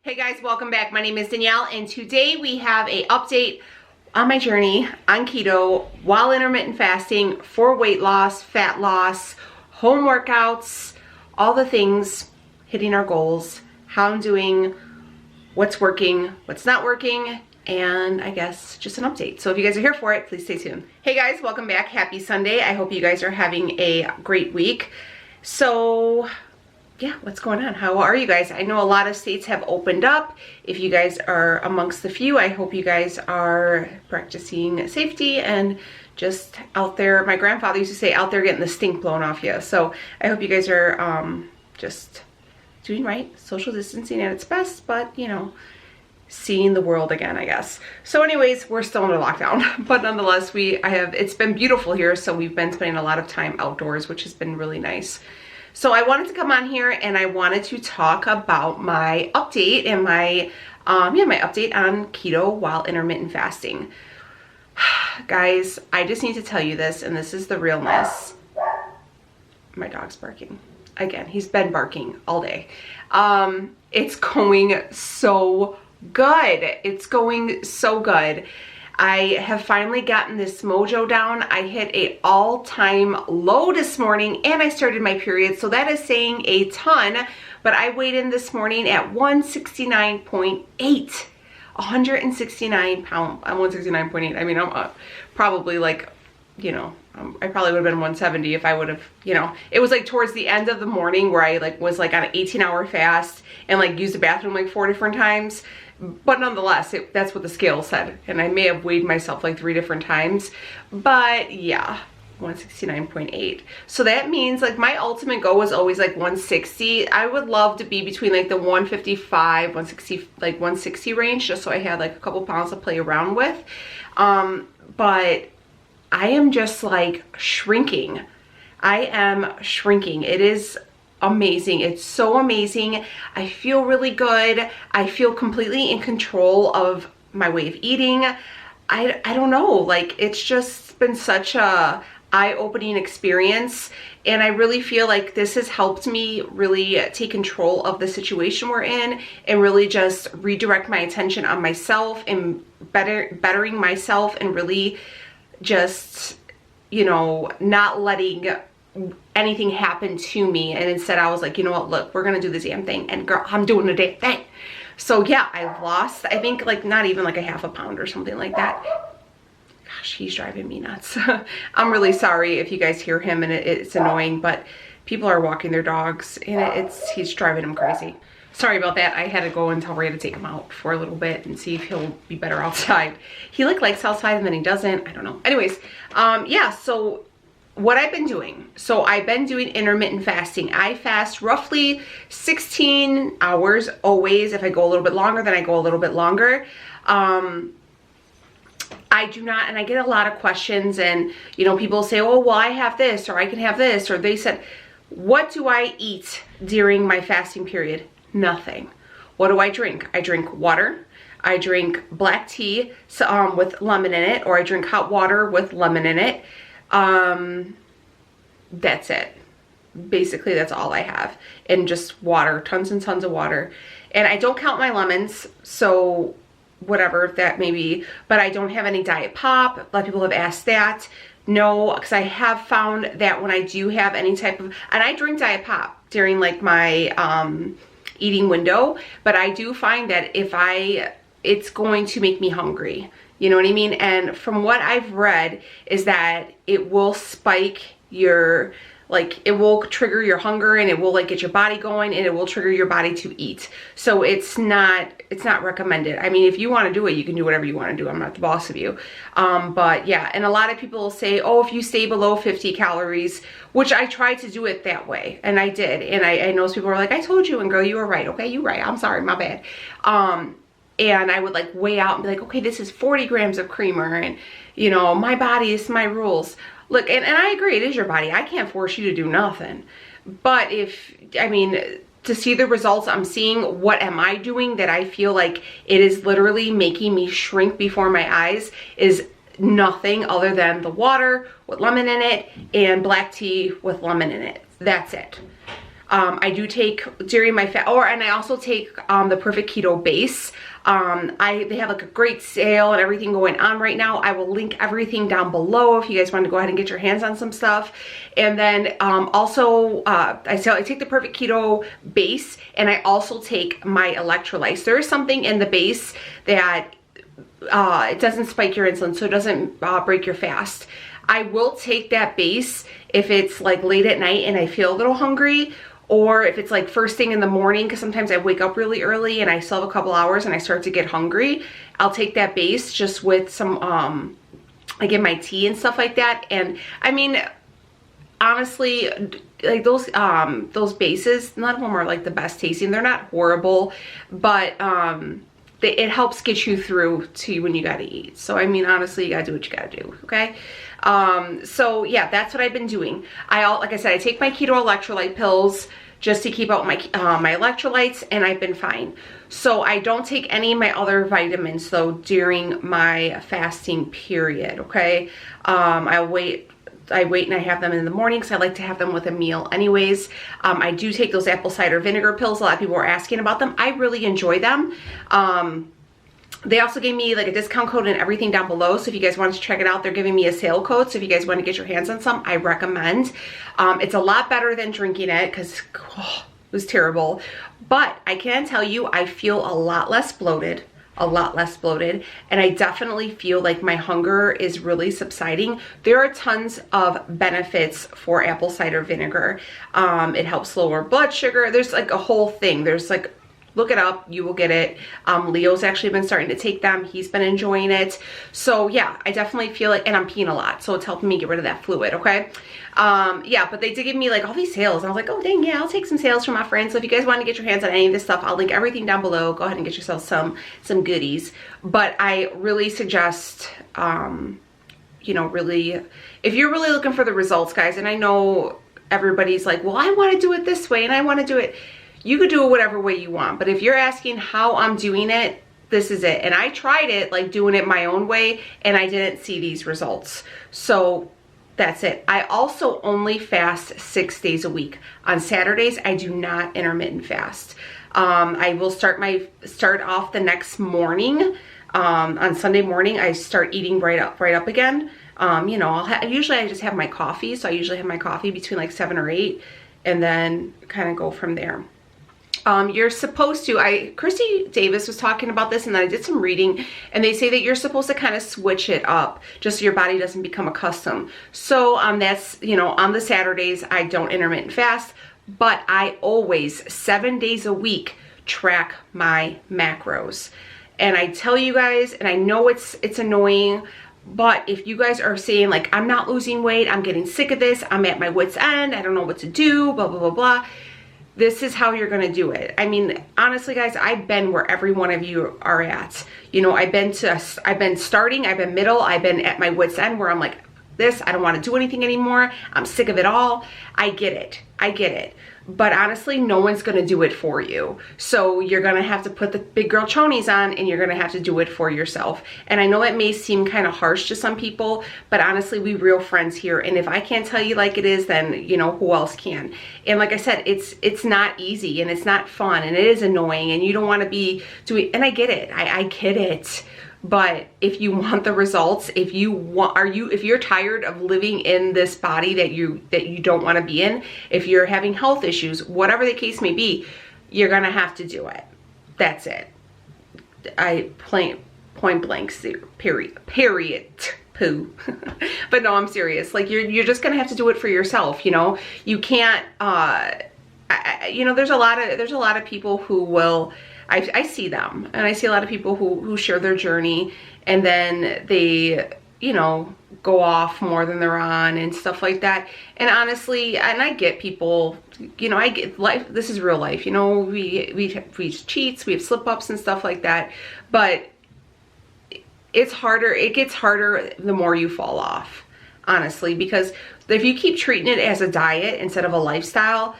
Hey guys, welcome back. My name is Danielle and today we have a update on my journey on keto while intermittent fasting for weight loss, fat loss, home workouts, all the things, hitting our goals, how I'm doing, what's working, what's not working, and I guess just an update. So if you guys are here for it, please stay tuned. Hey guys, welcome back. Happy Sunday. I hope you guys are having a great week. So yeah, what's going on? How are you guys? I know a lot of states have opened up. If you guys are amongst the few, I hope you guys are practicing safety and just out there. My grandfather used to say out there getting the stink blown off you. So I hope you guys are just doing right, social distancing at its best, but you know, seeing the world again, I guess. So anyways, we're still under lockdown, but nonetheless, it's been beautiful here. So we've been spending a lot of time outdoors, which has been really nice. So I wanted to come on here and I wanted to talk about my update and my update on keto while intermittent fasting. Guys, I just need to tell you this, and this is the realness. My dog's barking. Again, he's been barking all day. It's going so good. It's going so good. I have finally gotten this mojo down. I hit an all-time low this morning and I started my period, so that is saying a ton, but I weighed in this morning at 169.8. 169 pounds. I'm 169.8. I mean, I'm probably like, you know, I probably would have been 170 if I would have, you know, it was like towards the end of the morning where I was on an 18-hour fast and like used the bathroom like 4 different times. But nonetheless, that's what the scale said. And I may have weighed myself like 3 different times. But yeah, 169.8. So that means like my ultimate goal was always like 160. I would love to be between like the 155, 160, like 160 range, just so I had like a couple pounds to play around with. But I am just like shrinking. I am shrinking. It is amazing. It's so amazing. I feel really good. I feel completely in control of my way of eating. I don't know, like it's just been such a eye-opening experience, and I really feel like this has helped me really take control of the situation we're in and really just redirect my attention on myself and bettering myself, and really just, you know, not letting anything happen to me. And instead I was like, you know what, look, we're gonna do this damn thing, and girl, I'm doing the damn thing. So yeah, I've lost, I think like not even like a half a pound or something like that. Gosh, he's driving me nuts. I'm really sorry if you guys hear him and it's annoying, but people are walking their dogs and he's driving them crazy. Sorry about that. I had to go and tell Ray to take him out for a little bit and see if he'll be better outside. He like likes outside and then he doesn't. I don't know. Anyways, yeah, so what I've been doing. So I've been doing intermittent fasting. I fast roughly 16 hours always. If I go a little bit longer, then I go a little bit longer. I do not, and I get a lot of questions, and you know, people say, oh, well, I have this, or I can have this, or they said, what do I eat during my fasting period? Nothing. What do I drink? I drink water. I drink black tea with lemon in it, or I drink hot water with lemon in it. That's it. Basically, that's all I have. And just water, tons and tons of water. And I don't count my lemons, so whatever that may be, but I don't have any diet pop. A lot of people have asked that. No, because I have found that when I do have any type of, and I drink diet pop during like my eating window, but I do find that it's going to make me hungry. You know what I mean? And from what I've read is that it will spike your, like, it will trigger your hunger, and it will like get your body going, and it will trigger your body to eat. So it's not recommended. I mean, if you want to do it, you can do whatever you want to do. I'm not the boss of you. But yeah, and a lot of people say, oh, if you stay below 50 calories, which I tried to do it that way, and I did. And I know people are like, I told you, and girl, you were right. Okay, you're right. I'm sorry, my bad. And I would like weigh out and be like, okay, this is 40 grams of creamer, and you know, my body is my rules. Look, and I agree, it is your body. I can't force you to do nothing. But to see the results I'm seeing, what am I doing that I feel like it is literally making me shrink before my eyes is nothing other than the water with lemon in it and black tea with lemon in it. That's it. I do take during my and I also take the Perfect Keto base. They have like a great sale and everything going on right now. I will link everything down below if you guys want to go ahead and get your hands on some stuff. And then also I take the Perfect Keto base, and I also take my electrolytes. There is something in the base that it doesn't spike your insulin, so it doesn't break your fast. I will take that base if it's like late at night and I feel a little hungry, or if it's like first thing in the morning, because sometimes I wake up really early and I still have a couple hours and I start to get hungry. I'll take that base just with some I get my tea and stuff like that. And I mean, honestly, like those bases, none of them are like the best tasting. They're not horrible, but it helps get you through to when you gotta eat. So I mean, honestly, you gotta do what you gotta do, okay? So yeah, that's what I've been doing. Like I said, I take my keto electrolyte pills just to keep out my my electrolytes, and I've been fine. So I don't take any of my other vitamins though during my fasting period, okay? I wait and I have them in the morning because I like to have them with a meal anyways. I do take those apple cider vinegar pills. A lot of people are asking about them. I really enjoy them. They also gave me like a discount code and everything down below. So if you guys want to check it out, they're giving me a sale code. So if you guys want to get your hands on some, I recommend. It's a lot better than drinking it because it was terrible. But I can tell you, I feel a lot less bloated. And I definitely feel like my hunger is really subsiding. There are tons of benefits for apple cider vinegar. It helps lower blood sugar. There's like a whole thing. There's like, look it up, you will get it. Leo's actually been starting to take them. He's been enjoying it. So yeah, I definitely feel like, and I'm peeing a lot, so it's helping me get rid of that fluid, okay? Yeah, but they did give me like all these sales. And I was like, oh dang, yeah, I'll take some sales from my friends. So if you guys want to get your hands on any of this stuff, I'll link everything down below. Go ahead and get yourself some goodies. But I really suggest, you know, really, if you're really looking for the results, guys, and I know everybody's like, well, I want to do it this way and I want to do it. You could do it whatever way you want, but if you're asking how I'm doing it, this is it. And I tried it, like doing it my own way, and I didn't see these results. So that's it. I also only fast 6 days a week. On Saturdays, I do not intermittent fast. I will start off the next morning. On Sunday morning, I start eating right up again. You know, usually I just have my coffee. So I usually have my coffee between like 7 or 8, and then kind of go from there. You're supposed to, Christy Davis was talking about this, and then I did some reading, and they say that you're supposed to kind of switch it up just so your body doesn't become accustomed. So that's, you know, on the Saturdays, I don't intermittent fast, but I always, 7 days a week, track my macros. And I tell you guys, and I know it's annoying, but if you guys are saying like, I'm not losing weight, I'm getting sick of this, I'm at my wit's end, I don't know what to do, blah, blah, blah, blah. This is how you're gonna do it. I mean, honestly, guys, I've been where every one of you are at. You know, I've been starting, I've been middle, I've been at my wit's end where I'm like, this, I don't wanna do anything anymore. I'm sick of it all. I get it. But honestly, no one's gonna do it for you. So you're gonna have to put the big girl chonies on, and you're gonna have to do it for yourself. And I know it may seem kind of harsh to some people, but honestly, we real friends here. And if I can't tell you like it is, then you know, who else can? And like I said, it's not easy, and it's not fun, and it is annoying, and you don't wanna be doing, and I get it, I get it. But if you want the results, if you're tired of living in this body that you don't want to be in, if you're having health issues, whatever the case may be, you're gonna have to do it. That's it. Point blank, period. Poo. But no, I'm serious. Like you're just gonna have to do it for yourself. You know, you can't. You know, there's a lot of people who will. I see them, and I see a lot of people who share their journey, and then they, you know, go off more than they're on and stuff like that. And honestly, and I get people, you know, I get life, this is real life, you know, we cheats, we have slip ups and stuff like that, but it's harder, it gets harder the more you fall off, honestly, because if you keep treating it as a diet instead of a lifestyle,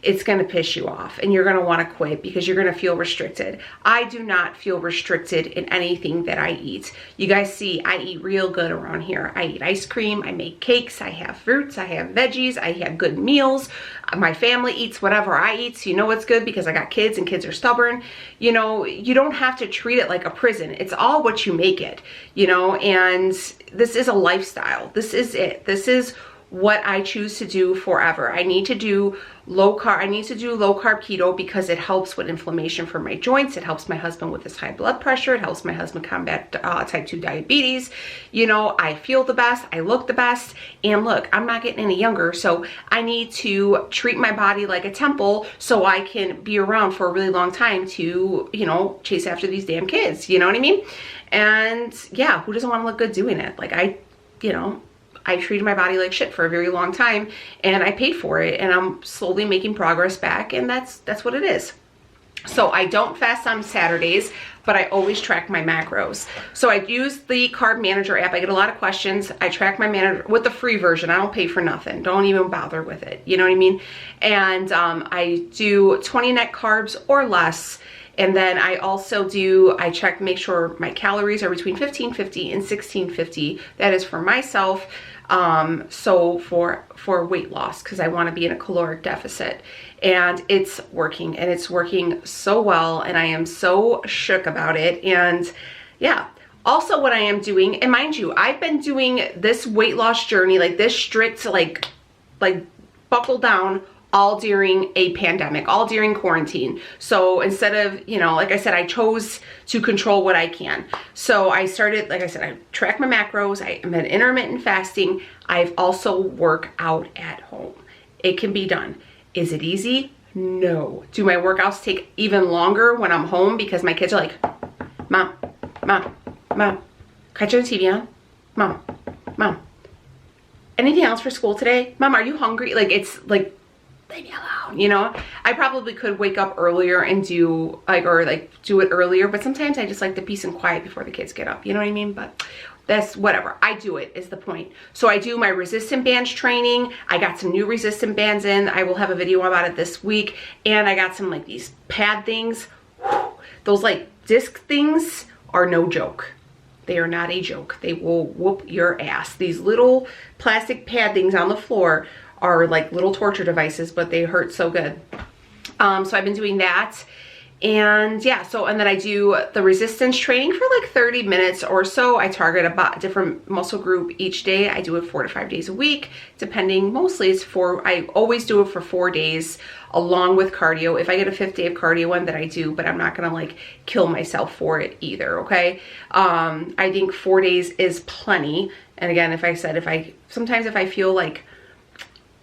it's going to piss you off and you're going to want to quit because you're going to feel restricted. I do not feel restricted in anything that I eat. You guys see, I eat real good around here. I eat ice cream, I make cakes, I have fruits, I have veggies, I have good meals. My family eats whatever I eat, so you know it's good because I got kids and kids are stubborn. You know, you don't have to treat it like a prison. It's all what you make it, you know, and this is a lifestyle. This is it. This is what I choose to do forever. I need to do low carb. I need to do low carb keto because it helps with inflammation for my joints. It helps my husband with his high blood pressure. It helps my husband combat type 2 diabetes. You know, I feel the best. I look the best. And look, I'm not getting any younger, so I need to treat my body like a temple so I can be around for a really long time to, you know, chase after these damn kids. You know what I mean? And yeah, who doesn't want to look good doing it? Like I treated my body like shit for a very long time and I paid for it, and I'm slowly making progress back, and that's what it is. So I don't fast on Saturdays, but I always track my macros. So I use the Carb Manager app. I get a lot of questions. I track my manager with the free version. I don't pay for nothing. Don't even bother with it. You know what I mean? And I do 20 net carbs or less. And then I also I check, make sure my calories are between 1550 and 1650. That is for myself. So for weight loss, because I want to be in a caloric deficit, and it's working, and it's working so well, and I am so shook about it. And yeah, also what I am doing, and mind you, I've been doing this weight loss journey, like this strict, like buckle down, all during a pandemic, all during quarantine. So instead of, you know, like I said, I chose to control what I can. So I started, like I said, I track my macros. I'm at intermittent fasting. I've also work out at home. It can be done. Is it easy? No. Do my workouts take even longer when I'm home because my kids are like, Mom, Mom, Mom, can I turn the TV on? Mom, Mom, anything else for school today? Mom, are you hungry? Like, it's like, leave me alone, you know? I probably could wake up earlier and do do it earlier, but sometimes I just like the peace and quiet before the kids get up, you know what I mean? But that's whatever. I do it is the point. So I do my resistant bands training. I got some new resistant bands in. I will have a video about it this week. And I got some like these pad things. Those like disc things are no joke. They are not a joke. They will whoop your ass. These little plastic pad things on the floor are like little torture devices, but they hurt so good. So I've been doing that. And yeah, and then I do the resistance training for like 30 minutes or so. I target a different muscle group each day. I do it 4 to 5 days a week, depending. Mostly it's I always do it for 4 days along with cardio. If I get a 5th day of cardio one, that I do, but I'm not gonna like kill myself for it either, okay? I think 4 days is plenty. And again, sometimes if I feel like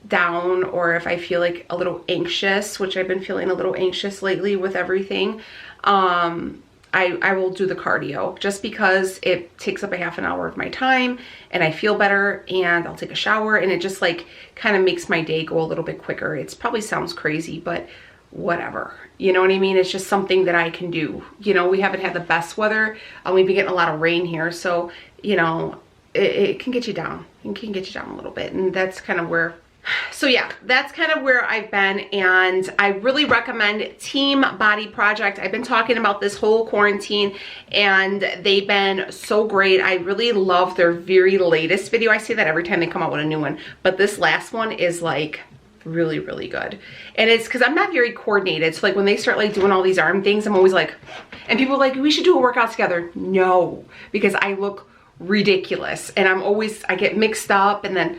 down, or if I feel like a little anxious, which I've been feeling a little anxious lately with everything, I will do the cardio just because it takes up a half an hour of my time and I feel better, and I'll take a shower, and it just like kind of makes my day go a little bit quicker. It probably sounds crazy, but whatever, you know what I mean? It's just something that I can do. You know, we haven't had the best weather. We've been getting a lot of rain here, so you know, it can get you down. It can get you down a little bit, and that's kind of where. So yeah, that's kind of where I've been, and I really recommend Team Body Project. I've been talking about this whole quarantine, and they've been so great. I really love their very latest video. I say that every time they come out with a new one, but this last one is like really, really good. And it's because I'm not very coordinated. So like when they start like doing all these arm things, I'm always like, and people are like, we should do a workout together. No, because I look ridiculous, and I get mixed up, and then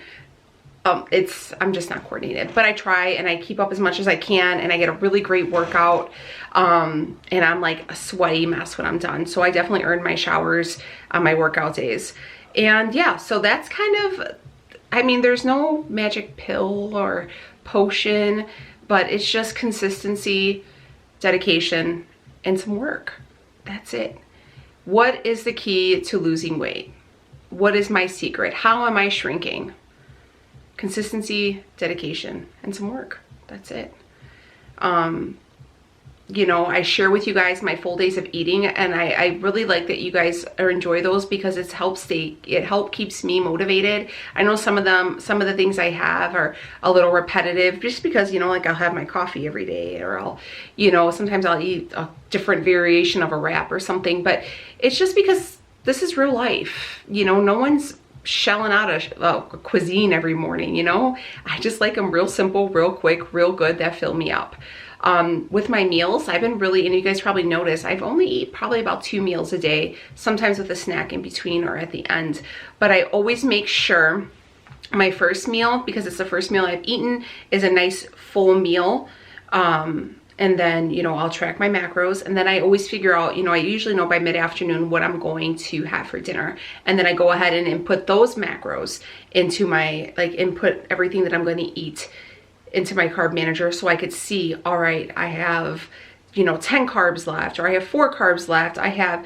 I'm just not coordinated, but I try and I keep up as much as I can, and I get a really great workout. And I'm like a sweaty mess when I'm done. So I definitely earned my showers on my workout days. And yeah, so that's kind of, I mean, there's no magic pill or potion, but it's just consistency, dedication, and some work. That's it. What is the key to losing weight? What is my secret? How am I shrinking? Consistency, dedication, and some work. That's it. you know, I share with you guys my full days of eating, and I really like that you guys enjoy those because it helps keeps me motivated. I know some of the things I have are a little repetitive just because, you know, like I'll have my coffee every day, or I'll, you know, sometimes I'll eat a different variation of a wrap or something, but it's just because this is real life. You know, no one's shelling out a cuisine every morning, you know. I just like them real simple, real quick, real good, that fill me up. With my meals, I've been really, and you guys probably noticed, I've only eat probably about 2 meals a day, sometimes with a snack in between or at the end. But I always make sure my first meal, because it's the first meal I've eaten, is a nice full meal. And then, you know, I'll track my macros, and then I always figure out, you know, I usually know by mid-afternoon what I'm going to have for dinner. And then I go ahead and input those macros into my, like, input everything that I'm going to eat into my carb manager, so I could see, all right, I have, you know, 10 carbs left, or I have 4 carbs left, I have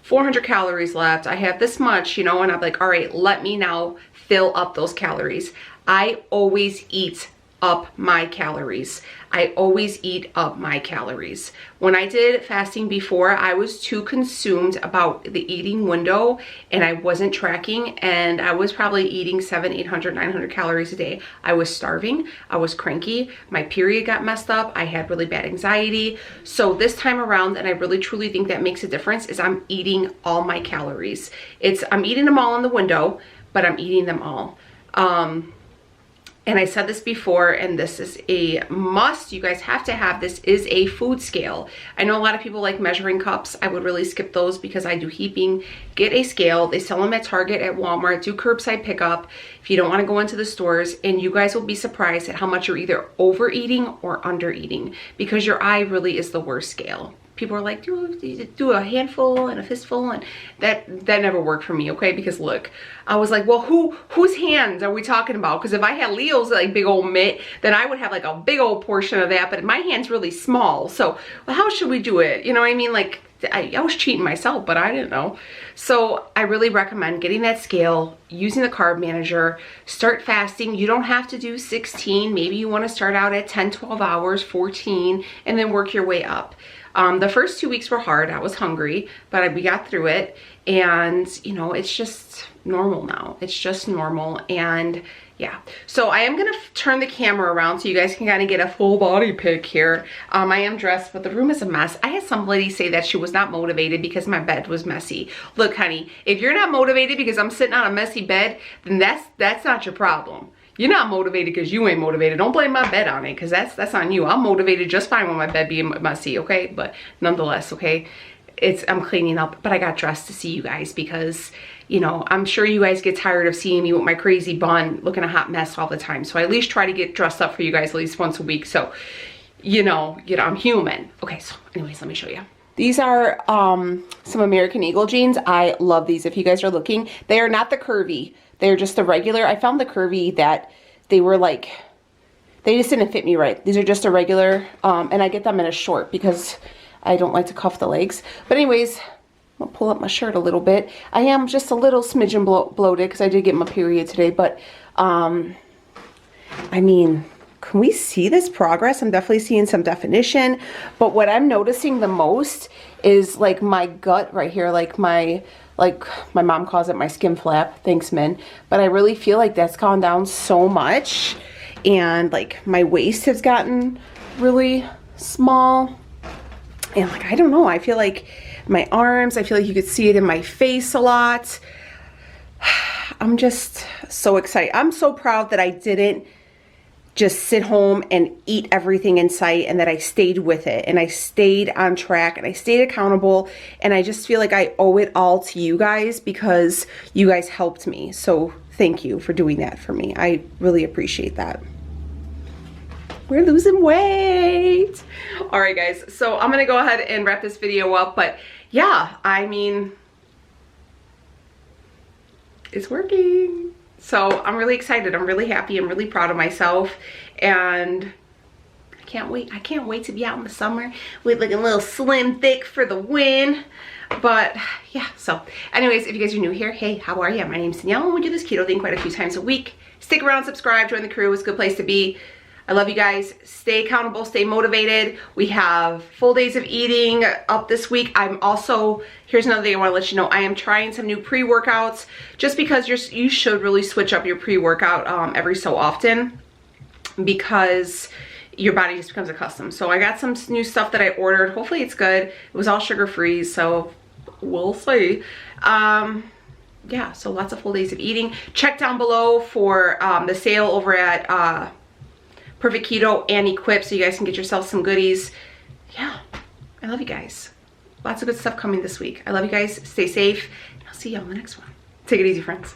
400 calories left, I have this much, you know, and I'm like, all right, let me now fill up those calories. I always eat up my calories. I always eat up my calories. When I did fasting before, I was too consumed about the eating window, and I wasn't tracking, and I was probably eating 700, 800, 900 calories a day. I was starving. I was cranky. My period got messed up. I had really bad anxiety. So this time around, and I really truly think that makes a difference, is I'm eating all my calories. I'm eating them all in the window, but I'm eating them all. And I said this before, and this is a must. You guys have to have this, is a food scale. I know a lot of people like measuring cups. I would really skip those because I do heaping. Get a scale. They sell them at Target, at Walmart. Do curbside pickup if you don't want to go into the stores. And you guys will be surprised at how much you're either overeating or undereating, because your eye really is the worst scale. People are like, do a handful and a fistful, and that never worked for me, okay? Because look, I was like, well, whose hands are we talking about? Because if I had Leo's like big old mitt, then I would have like a big old portion of that, but my hand's really small. So, well, how should we do it? You know what I mean? Like, I was cheating myself, but I didn't know. So I really recommend getting that scale, using the carb manager, start fasting. You don't have to do 16. Maybe you want to start out at 10, 12 hours, 14, and then work your way up. The first 2 weeks were hard. I was hungry, but we got through it. And, you know, it's just normal now. It's just normal. And yeah, so I am going to turn the camera around so you guys can kind of get a full body pic here. I am dressed, but the room is a mess. I had some lady say that she was not motivated because my bed was messy. Look, honey, if you're not motivated because I'm sitting on a messy bed, then that's not your problem. You're not motivated because you ain't motivated. Don't blame my bed on it, because that's on you. I'm motivated just fine with my bed being messy, okay? But nonetheless, okay, I'm cleaning up. But I got dressed to see you guys because, you know, I'm sure you guys get tired of seeing me with my crazy bun looking a hot mess all the time. So I at least try to get dressed up for you guys at least once a week. So, you know, I'm human. Okay, so anyways, let me show you. These are some American Eagle jeans. I love these. If you guys are looking, they are not the curvy. They're just the regular. I found the curvy that they were like, they just didn't fit me right. These are just a regular, and I get them in a short because I don't like to cuff the legs. But anyways, I'll pull up my shirt a little bit. I am just a little smidgen bloated because I did get my period today. But, I mean, can we see this progress? I'm definitely seeing some definition. But what I'm noticing the most is like my gut right here, like my mom calls it my skin flap. Thanks, men. But I really feel like that's gone down so much. And like my waist has gotten really small. And like, I don't know, I feel like my arms, I feel like you could see it in my face a lot. I'm just so excited. I'm so proud that I didn't just sit home and eat everything in sight, and that I stayed with it, and I stayed on track, and I stayed accountable. And I just feel like I owe it all to you guys because you guys helped me. So thank you for doing that for me. I really appreciate that. We're losing weight. All right, guys. So I'm going to go ahead and wrap this video up. But yeah, I mean, it's working. So I'm really excited. I'm really happy. I'm really proud of myself. And I can't wait. I can't wait to be out in the summer with like a little slim thick for the win. But yeah, so anyways, if you guys are new here, hey, how are you? My name's Danielle, and we do this keto thing quite a few times a week. Stick around, subscribe, join the crew. It's a good place to be. I love you guys. Stay accountable, stay motivated. We have full days of eating up this week. I'm also, here's another thing I want to let you know, I am trying some new pre-workouts just because you should really switch up your pre-workout every so often, because your body just becomes accustomed. So I got some new stuff that I ordered. Hopefully it's good. It was all sugar-free, so we'll see. Yeah, so lots of full days of eating. Check down below for the sale over at Perfect Keto and Equip, so you guys can get yourself some goodies. Yeah, I love you guys. Lots of good stuff coming this week. I love you guys. Stay safe, and I'll see you on the next one. Take it easy, friends.